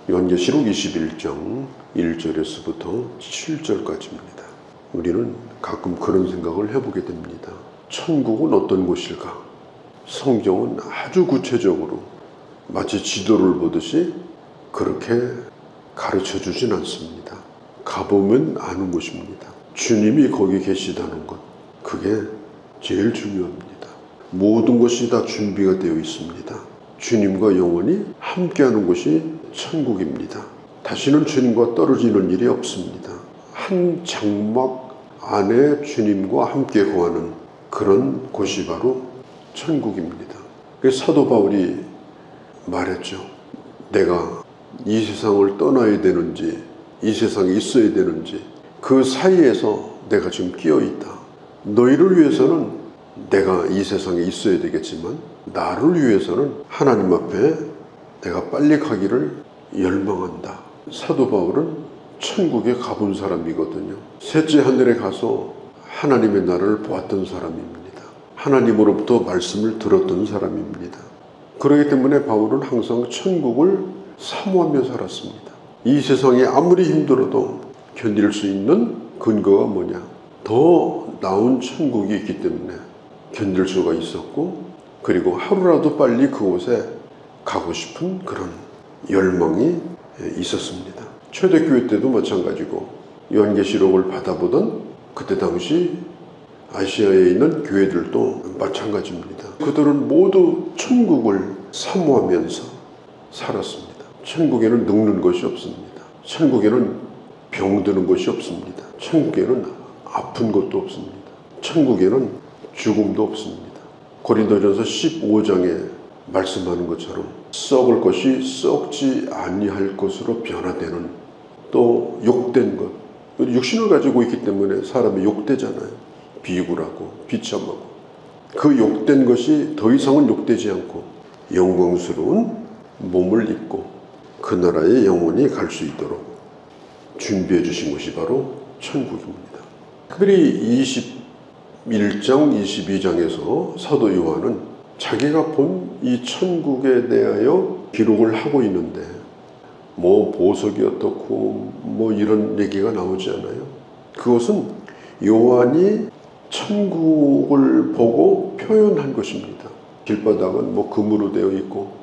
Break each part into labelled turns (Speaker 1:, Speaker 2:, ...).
Speaker 1: 요한계시록 21장 1절에서부터 7절까지입니다. 우리는 가끔 그런 생각을 해보게 됩니다. 천국은 어떤 곳일까? 성경은 아주 구체적으로 마치 지도를 보듯이 그렇게 가르쳐 주진 않습니다. 가보면 아는 곳입니다. 주님이 거기 계시다는 것, 그게 제일 중요합니다. 모든 것이 다 준비가 되어 있습니다. 주님과 영원히 함께하는 곳이 천국입니다. 다시는 주님과 떨어지는 일이 없습니다. 한 장막 안에 주님과 함께 거하는 그런 곳이 바로 천국입니다. 그래서 사도 바울이 말했죠. 내가 이 세상을 떠나야 되는지 이 세상에 있어야 되는지 그 사이에서 내가 지금 끼어 있다. 너희를 위해서는 내가 이 세상에 있어야 되겠지만 나를 위해서는 하나님 앞에 내가 빨리 가기를 열망한다. 사도 바울은 천국에 가본 사람이거든요. 셋째 하늘에 가서 하나님의 나라를 보았던 사람입니다. 하나님으로부터 말씀을 들었던 사람입니다. 그렇기 때문에 바울은 항상 천국을 사모하며 살았습니다. 이 세상이 아무리 힘들어도 견딜 수 있는 근거가 뭐냐? 더 나은 천국이 있기 때문에 견딜 수가 있었고, 그리고 하루라도 빨리 그곳에 가고 싶은 그런 열망이 있었습니다. 초대교회 때도 마찬가지고 요한계시록을 받아보던 그때 당시 아시아에 있는 교회들도 마찬가지입니다. 그들은 모두 천국을 사모하면서 살았습니다. 천국에는 늙는 것이 없습니다. 천국에는 병드는 것이 없습니다. 천국에는 아픈 것도 없습니다. 천국에는 죽음도 없습니다. 고린도전서 15장에 말씀하는 것처럼 썩을 것이 썩지 아니할 것으로 변화되는, 또 욕된 것, 육신을 가지고 있기 때문에 사람이 욕되잖아요. 비굴하고 비참하고 그 욕된 것이 더 이상은 욕되지 않고 영광스러운 몸을 입고 그 나라에 영원히 갈 수 있도록 준비해 주신 것이 바로 천국입니다. 특별히 21장 22장에서 사도 요한은 자기가 본 이 천국에 대하여 기록을 하고 있는데 뭐 보석이 어떻고 뭐 이런 얘기가 나오지 않아요. 그것은 요한이 천국을 보고 표현한 것입니다. 길바닥은 뭐 금으로 되어 있고,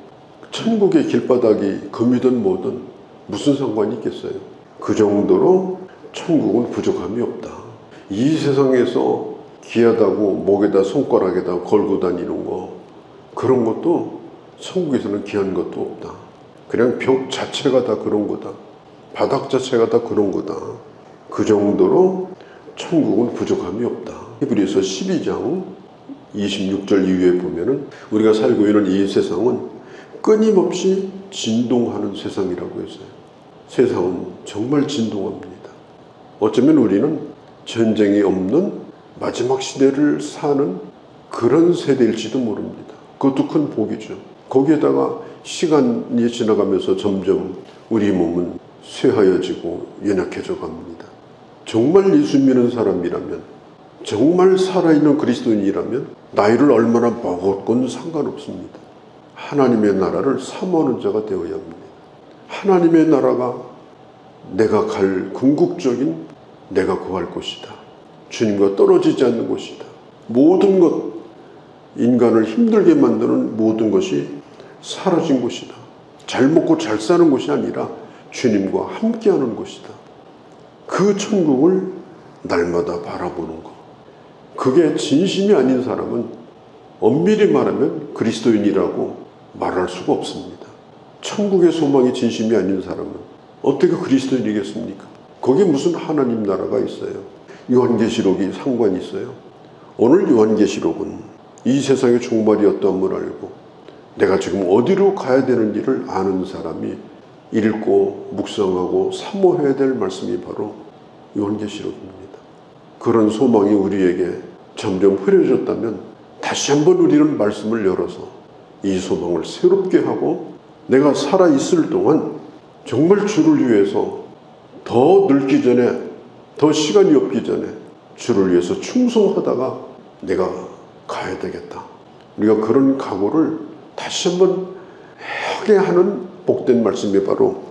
Speaker 1: 천국의 길바닥이 금이든 뭐든 무슨 상관이 있겠어요. 그 정도로 천국은 부족함이 없다. 이 세상에서 귀하다고 목에다 손가락에다 걸고 다니는 거, 그런 것도 천국에서는 귀한 것도 없다. 그냥 벽 자체가 다 그런 거다. 바닥 자체가 다 그런 거다. 그 정도로 천국은 부족함이 없다. 히브리서 12장 26절 이후에 보면은 우리가 살고 있는 이 세상은 끊임없이 진동하는 세상이라고 했어요. 세상은 정말 진동합니다. 어쩌면 우리는 전쟁이 없는 마지막 시대를 사는 그런 세대일지도 모릅니다. 그것도 큰 복이죠. 거기에다가 시간이 지나가면서 점점 우리 몸은 쇠하여지고 연약해져 갑니다. 정말 예수 믿는 사람이라면, 정말 살아있는 그리스도인이라면 나이를 얼마나 먹었건 상관없습니다. 하나님의 나라를 사모하는 자가 되어야 합니다. 하나님의 나라가 내가 갈 궁극적인 내가 구할 곳이다. 주님과 떨어지지 않는 곳이다. 모든 것, 인간을 힘들게 만드는 모든 것이 사라진 곳이다. 잘 먹고 잘 사는 곳이 아니라 주님과 함께하는 곳이다. 그 천국을 날마다 바라보는 것. 그게 진심이 아닌 사람은 엄밀히 말하면 그리스도인이라고 말할 수가 없습니다. 천국의 소망이 진심이 아닌 사람은 어떻게 그리스도인이겠습니까? 거기에 무슨 하나님 나라가 있어요? 요한계시록이 상관이 있어요? 오늘 요한계시록은 이 세상의 종말이었다는 알고 내가 지금 어디로 가야 되는지를 아는 사람이 읽고 묵상하고 사모해야 될 말씀이 바로 요한계시록입니다. 그런 소망이 우리에게 점점 흐려졌다면 다시 한번 우리는 말씀을 열어서 이 소망을 새롭게 하고 내가 살아있을 동안 정말 주를 위해서 더 늙기 전에, 더 시간이 없기 전에 주를 위해서 충성하다가 내가 가야 되겠다. 우리가 그런 각오를 다시 한번 하게 하는 복된 말씀이 바로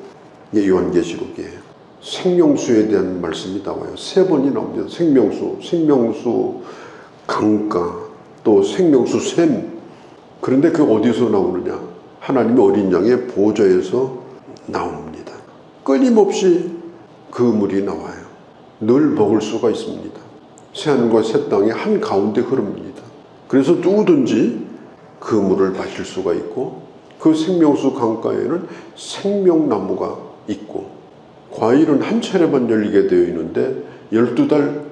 Speaker 1: 이게 요한계시록이에요. 생명수에 대한 말씀이 나와요. 3번이 나옵니다. 생명수 강가, 또 생명수 샘. 그런데 그 어디서 나오느냐? 하나님의 어린 양의 보좌에서 나옵니다. 끊임없이 그 물이 나와요. 늘 먹을 수가 있습니다. 새하늘과 새 땅의 한가운데 흐릅니다. 그래서 누구든지 그 물을 마실 수가 있고, 그 생명수 강가에는 생명나무가 있고, 과일은 한 차례만 열리게 되어 있는데 12달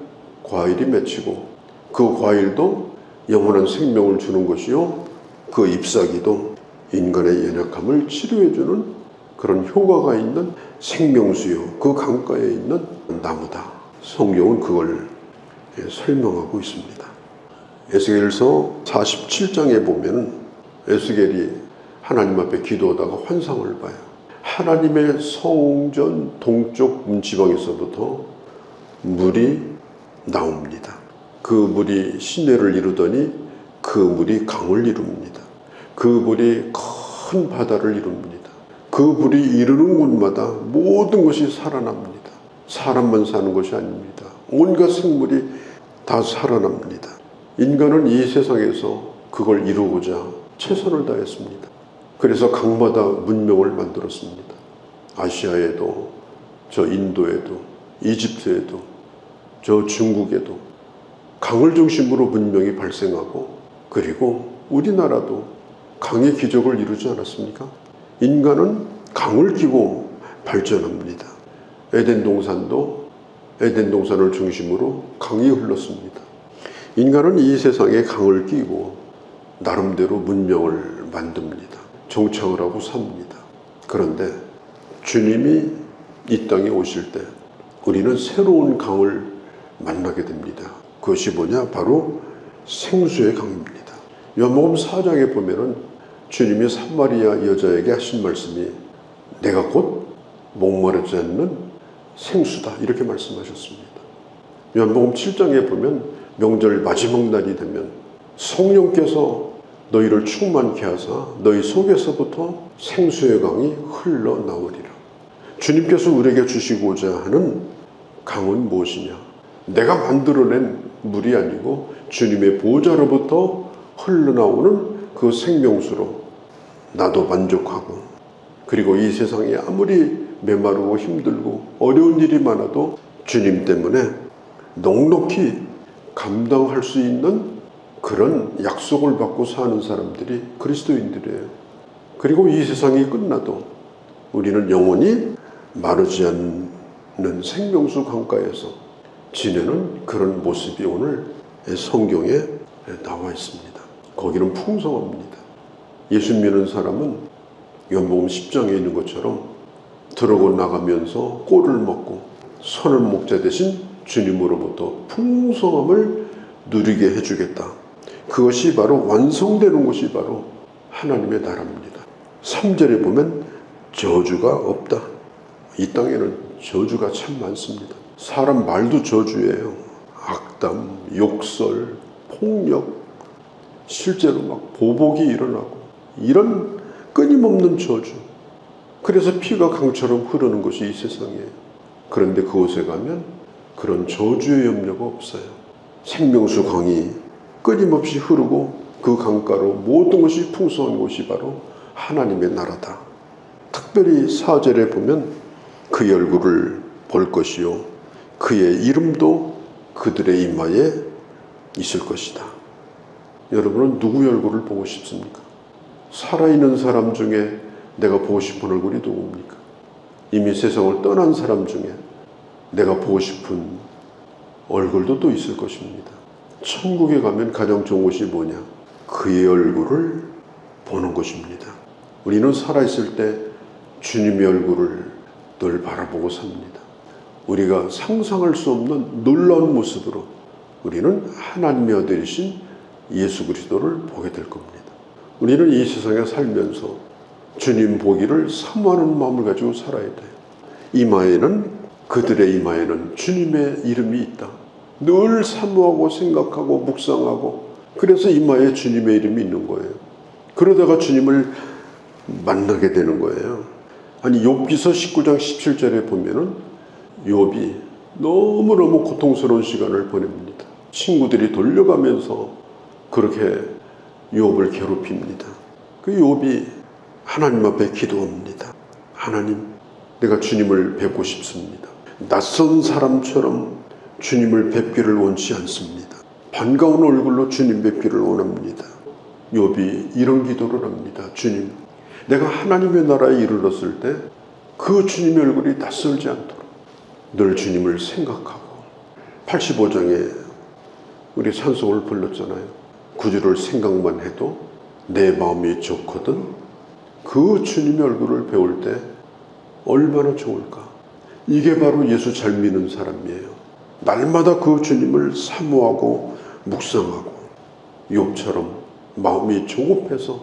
Speaker 1: 과일이 맺히고, 그 과일도 영원한 생명을 주는 것이요, 그 잎사귀도 인간의 연약함을 치료해주는 그런 효과가 있는 생명수요, 그 강가에 있는 나무다. 성경은 그걸 설명하고 있습니다. 에스겔서 47장에 보면 에스겔이 하나님 앞에 기도하다가 환상을 봐요. 하나님의 성전 동쪽 문지방에서부터 물이 나옵니다. 그 물이 시내를 이루더니 그 물이 강을 이룹니다. 그 물이 큰 바다를 이룹니다. 그 물이 이루는 곳마다 모든 것이 살아납니다. 사람만 사는 것이 아닙니다. 온갖 생물이 다 살아납니다. 인간은 이 세상에서 그걸 이루고자 최선을 다했습니다. 그래서 강마다 문명을 만들었습니다. 아시아에도, 저 인도에도, 이집트에도, 저 중국에도 강을 중심으로 문명이 발생하고, 그리고 우리나라도 강의 기적을 이루지 않았습니까? 인간은 강을 끼고 발전합니다. 에덴 동산을 중심으로 강이 흘렀습니다. 인간은 이 세상에 강을 끼고 나름대로 문명을 만듭니다. 정착을 하고 삽니다. 그런데 주님이 이 땅에 오실 때 우리는 새로운 강을 만나게 됩니다. 그것이 뭐냐? 바로 생수의 강입니다. 요한복음 4장에 보면은 주님이 사마리아 여자에게 하신 말씀이 내가 곧 목마르지 않는 생수다, 이렇게 말씀하셨습니다. 요한복음 7장에 보면 명절 마지막 날이 되면 성령께서 너희를 충만케 하사 너희 속에서부터 생수의 강이 흘러나오리라. 주님께서 우리에게 주시고자 하는 강은 무엇이냐? 내가 만들어낸 물이 아니고 주님의 보좌로부터 흘러나오는 그 생명수로 나도 만족하고, 그리고 이 세상에 아무리 메마르고 힘들고 어려운 일이 많아도 주님 때문에 넉넉히 감당할 수 있는 그런 약속을 받고 사는 사람들이 그리스도인들이에요. 그리고 이 세상이 끝나도 우리는 영원히 마르지 않는 생명수 강가에서 지내는 그런 모습이 오늘 성경에 나와 있습니다. 거기는 풍성합니다. 예수 믿는 사람은 요한복음 10장에 있는 것처럼 들어오고 나가면서 꼴을 먹고 선한 목자 대신 주님으로부터 풍성함을 누리게 해주겠다. 그것이 바로 완성되는 것이 바로 하나님의 나라입니다. 3절에 보면 저주가 없다. 이 땅에는 저주가 참 많습니다. 사람 말도 저주예요. 악담, 욕설, 폭력, 실제로 막 보복이 일어나고 이런 끊임없는 저주. 그래서 피가 강처럼 흐르는 것이 이 세상이에요. 그런데 그곳에 가면 그런 저주의 염려가 없어요. 생명수 강이 끊임없이 흐르고 그 강가로 모든 것이 풍성한 곳이 바로 하나님의 나라다. 특별히 4절에 보면 그의 얼굴을 볼 것이요 그의 이름도 그들의 이마에 있을 것이다. 여러분은 누구의 얼굴을 보고 싶습니까? 살아있는 사람 중에 내가 보고 싶은 얼굴이 누굽니까? 이미 세상을 떠난 사람 중에 내가 보고 싶은 얼굴도 또 있을 것입니다. 천국에 가면 가장 좋은 것이 뭐냐? 그의 얼굴을 보는 것입니다. 우리는 살아있을 때 주님의 얼굴을 늘 바라보고 삽니다. 우리가 상상할 수 없는 놀라운 모습으로 우리는 하나님의 아들이신 예수 그리스도를 보게 될 겁니다. 우리는 이 세상에 살면서 주님 보기를 사모하는 마음을 가지고 살아야 돼요. 그들의 이마에는 주님의 이름이 있다. 늘 사모하고 생각하고 묵상하고, 그래서 이마에 주님의 이름이 있는 거예요. 그러다가 주님을 만나게 되는 거예요. 아니 욥기서 19장 17절에 보면은 욥이 너무너무 고통스러운 시간을 보냅니다. 친구들이 돌려가면서 그렇게 욥을 괴롭힙니다. 그 욥이 하나님 앞에 기도합니다. 하나님, 내가 주님을 뵙고 싶습니다. 낯선 사람처럼 주님을 뵙기를 원치 않습니다. 반가운 얼굴로 주님 뵙기를 원합니다. 욥이 이런 기도를 합니다. 주님, 내가 하나님의 나라에 이르렀을 때 그 주님의 얼굴이 낯설지 않도록 늘 주님을 생각하고 85장에 우리 찬송을 불렀잖아요. 구주를 생각만 해도 내 마음이 좋거든. 그 주님의 얼굴을 배울 때 얼마나 좋을까. 이게 바로 예수 잘 믿는 사람이에요. 날마다 그 주님을 사모하고 묵상하고 욥처럼 마음이 조급해서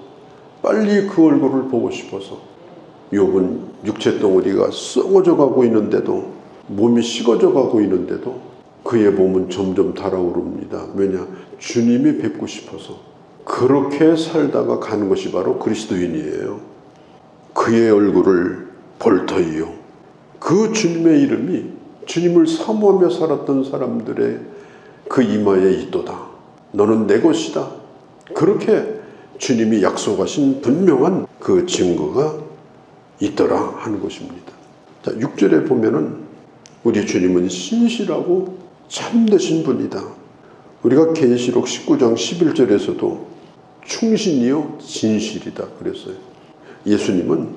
Speaker 1: 빨리 그 얼굴을 보고 싶어서 욥은 육체 덩어리가 썩어져 가고 있는데도 몸이 식어져 가고 있는데도 그의 몸은 점점 달아오릅니다. 왜냐? 주님이 뵙고 싶어서 그렇게 살다가 가는 것이 바로 그리스도인이에요. 그의 얼굴을 볼 터이요. 그 주님의 이름이 주님을 사모하며 살았던 사람들의 그 이마에 있도다. 너는 내 것이다. 그렇게 주님이 약속하신 분명한 그 증거가 있더라 하는 것입니다. 자, 6절에 보면은 우리 주님은 신실하고 참되신 분이다. 우리가 계시록 19장 11절에서도 충신이요 진실이다 그랬어요. 예수님은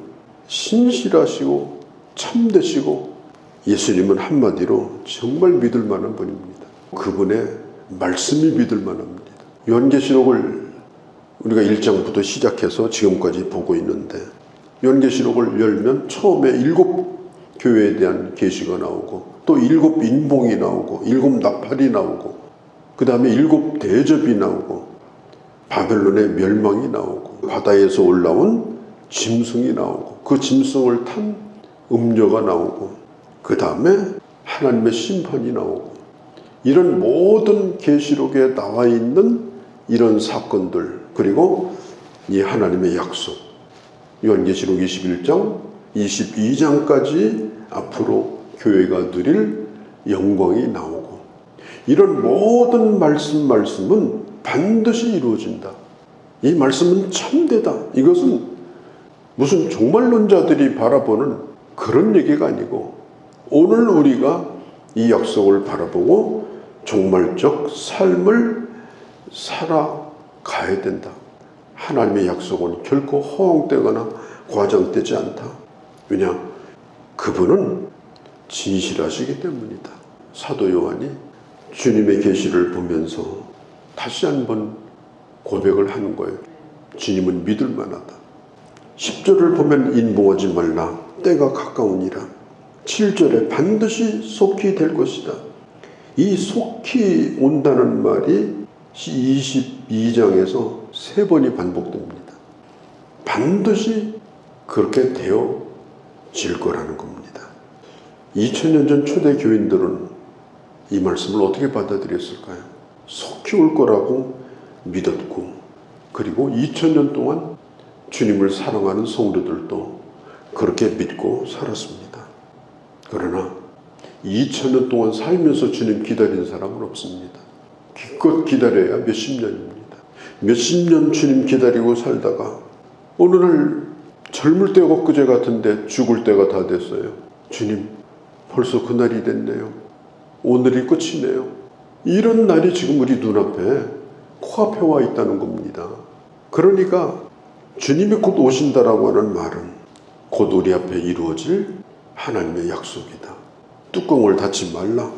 Speaker 1: 신실하시고 참되시고 예수님은 한마디로 정말 믿을 만한 분입니다. 그분의 말씀이 믿을 만합니다. 요한계시록을 우리가 1장부터 시작해서 지금까지 보고 있는데 요한계시록을 열면 처음에 7 교회에 대한 계시가 나오고 또 7 인봉이 나오고 7 나팔이 나오고 그 다음에 7 대접이 나오고 바벨론의 멸망이 나오고 바다에서 올라온 짐승이 나오고 그 짐승을 탄 음녀가 나오고 그 다음에 하나님의 심판이 나오고 이런 모든 계시록에 나와 있는 이런 사건들 그리고 이 하나님의 약속 요한계시록 21장 22장까지 앞으로 교회가 누릴 영광이 나오고 이런 모든 말씀은 반드시 이루어진다. 이 말씀은 참되다. 이것은 무슨 종말론자들이 바라보는 그런 얘기가 아니고 오늘 우리가 이 약속을 바라보고 종말적 삶을 살아가야 된다. 하나님의 약속은 결코 허황되거나 과장되지 않다. 왜냐? 그분은 진실하시기 때문이다. 사도 요한이 주님의 계시를 보면서 다시 한번 고백을 하는 거예요. 주님은 믿을 만하다. 10절을 보면 인봉하지 말라. 때가 가까우니라. 7절에 반드시 속히 될 것이다. 이 속히 온다는 말이 22장에서 3번이 반복됩니다. 반드시 그렇게 되어질 거라는 겁니다. 2000년 전 초대 교인들은 이 말씀을 어떻게 받아들였을까요? 속히 올 거라고 믿었고 그리고 2000년 동안 주님을 사랑하는 성도들도 그렇게 믿고 살았습니다. 그러나 2000년 동안 살면서 주님 기다린 사람은 없습니다. 기껏 기다려야 몇십 년입니다. 몇십 년 주님 기다리고 살다가 어느 날 젊을 때가 엊그제 같은데 죽을 때가 다 됐어요. 주님 벌써 그날이 됐네요. 오늘이 끝이네요. 이런 날이 지금 우리 눈앞에 코앞에 와 있다는 겁니다. 그러니까 주님이 곧 오신다라고 하는 말은 곧 우리 앞에 이루어질 하나님의 약속이다. 뚜껑을 닫지 말라.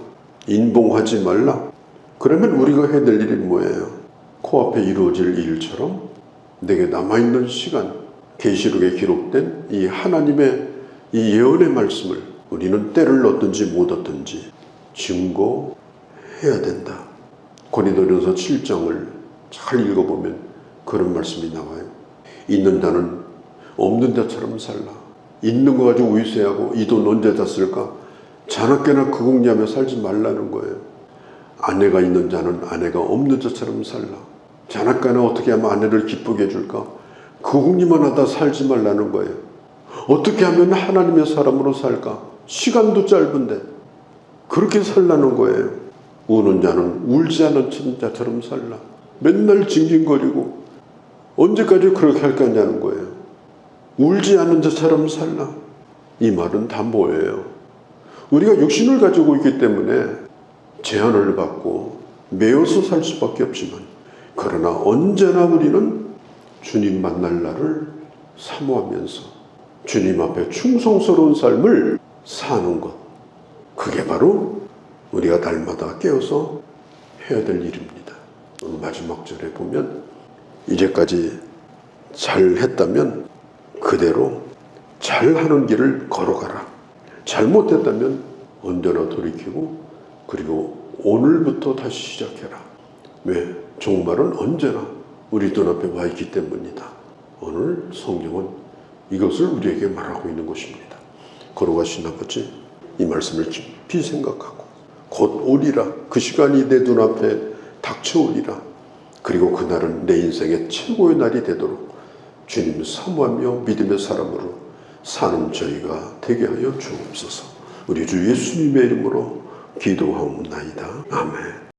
Speaker 1: 인봉하지 말라. 그러면 우리가 해야 될 일이 뭐예요? 코앞에 이루어질 일처럼 내게 남아있는 시간 계시록에 기록된 이 하나님의 이 예언의 말씀을 우리는 때를 얻든지 못 얻든지 증거해야 된다. 고린도전서 7장을 잘 읽어보면 그런 말씀이 나와요. 있는 자는 없는 자처럼 살라. 있는 거 가지고 위세하고 이 돈 언제 다 쓸까? 자나깨나 그궁리하며 살지 말라는 거예요. 아내가 있는 자는 아내가 없는 자처럼 살라. 자나깨나 어떻게 하면 아내를 기쁘게 해줄까? 그궁리만 하다 살지 말라는 거예요. 어떻게 하면 하나님의 사람으로 살까? 시간도 짧은데 그렇게 살라는 거예요. 우는 자는 울지 않은 자처럼 살라. 맨날 징징거리고 언제까지 그렇게 할 거냐는 거예요. 울지 않은 자처럼 살라. 이 말은 다 뭐예요? 우리가 육신을 가지고 있기 때문에 제한을 받고 매여서 살 수밖에 없지만, 그러나 언제나 우리는 주님 만날 날을 사모하면서 주님 앞에 충성스러운 삶을 사는 것, 그게 바로 우리가 날마다 깨어서 해야 될 일입니다. 마지막 절에 보면 이제까지 잘했다면 그대로 잘하는 길을 걸어가라. 잘못했다면 언제나 돌이키고 그리고 오늘부터 다시 시작해라. 왜? 종말은 언제나 우리 눈앞에 와 있기 때문이다. 오늘 성경은 이것을 우리에게 말하고 있는 것입니다. 걸어가신 아버지, 이 말씀을 깊이 생각하고 곧 오리라. 그 시간이 내 눈앞에 닥쳐오리라. 그리고 그날은 내 인생의 최고의 날이 되도록 주님을 사모하며 믿음의 사람으로 사는 저희가 되게 하여 주옵소서. 우리 주 예수님의 이름으로 기도하옵나이다. 아멘.